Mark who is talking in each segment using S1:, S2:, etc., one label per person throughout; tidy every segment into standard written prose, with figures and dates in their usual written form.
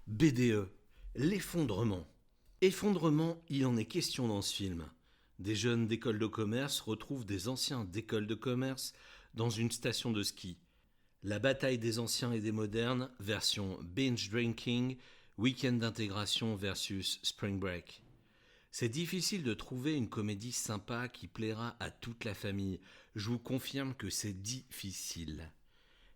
S1: BDE, l'effondrement. Effondrement, il en est question dans ce film. Des jeunes d'école de commerce retrouvent des anciens d'école de commerce dans une station de ski. La bataille des anciens et des modernes, version binge drinking, week-end d'intégration versus spring break. C'est difficile de trouver une comédie sympa qui plaira à toute la famille. Je vous confirme que c'est difficile.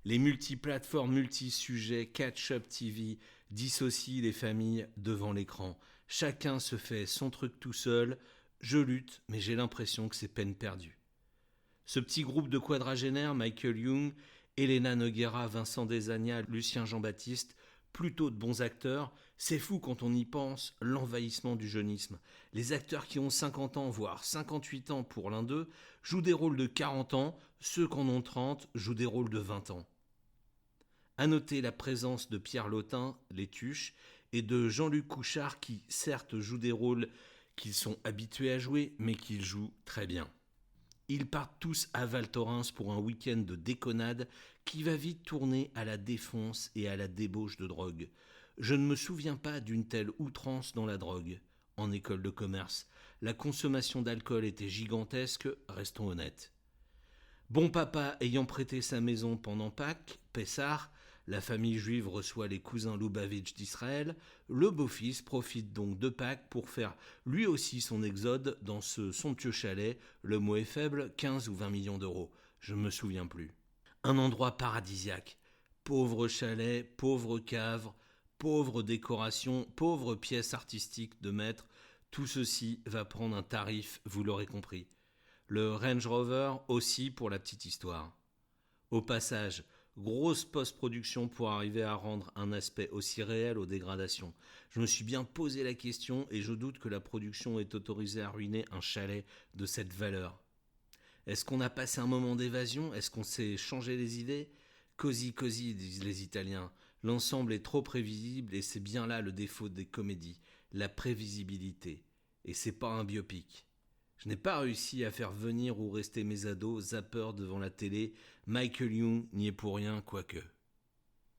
S1: Les multiplateformes, multisujets, catch-up TV dissocient les familles devant l'écran. Chacun se fait son truc tout seul. Je lutte, mais j'ai l'impression que c'est peine perdue. Ce petit groupe de quadragénaires, Michael Young, Elena Noguera, Vincent Desagna, Lucien Jean-Baptiste, plutôt de bons acteurs, c'est fou quand on y pense, l'envahissement du jeunisme. Les acteurs qui ont 50 ans, voire 58 ans pour l'un d'eux, jouent des rôles de 40 ans, ceux qui en ont 30 jouent des rôles de 20 ans. À noter la présence de Pierre Lotin, les Tuches, et de Jean-Luc Couchard qui certes jouent des rôles qu'ils sont habitués à jouer, mais qu'ils jouent très bien. Ils partent tous à Val Thorens pour un week-end de déconnade qui va vite tourner à la défonce et à la débauche de drogue. Je ne me souviens pas d'une telle outrance dans la drogue. En école de commerce, la consommation d'alcool était gigantesque, restons honnêtes. Bon papa ayant prêté sa maison pendant Pâques, Pessah, la famille juive reçoit les cousins Loubavitch d'Israël, le beau-fils profite donc de Pâques pour faire lui aussi son exode dans ce somptueux chalet, le mot est faible, 15 ou 20 millions d'euros, je ne me souviens plus. Un endroit paradisiaque, pauvre chalet, pauvre cave, pauvre décoration, pauvre pièce artistique de maître, tout ceci va prendre un tarif, vous l'aurez compris. Le Range Rover aussi pour la petite histoire. Au passage, grosse post-production pour arriver à rendre un aspect aussi réel aux dégradations. Je me suis bien posé la question et je doute que la production ait autorisé à ruiner un chalet de cette valeur. Est-ce qu'on a passé un moment d'évasion? Est-ce qu'on s'est changé les idées? Così così, disent les Italiens. L'ensemble est trop prévisible et c'est bien là le défaut des comédies, la prévisibilité. Et c'est pas un biopic. Je n'ai pas réussi à faire venir ou rester mes ados zappeurs devant la télé. Michael Young n'y est pour rien, quoique.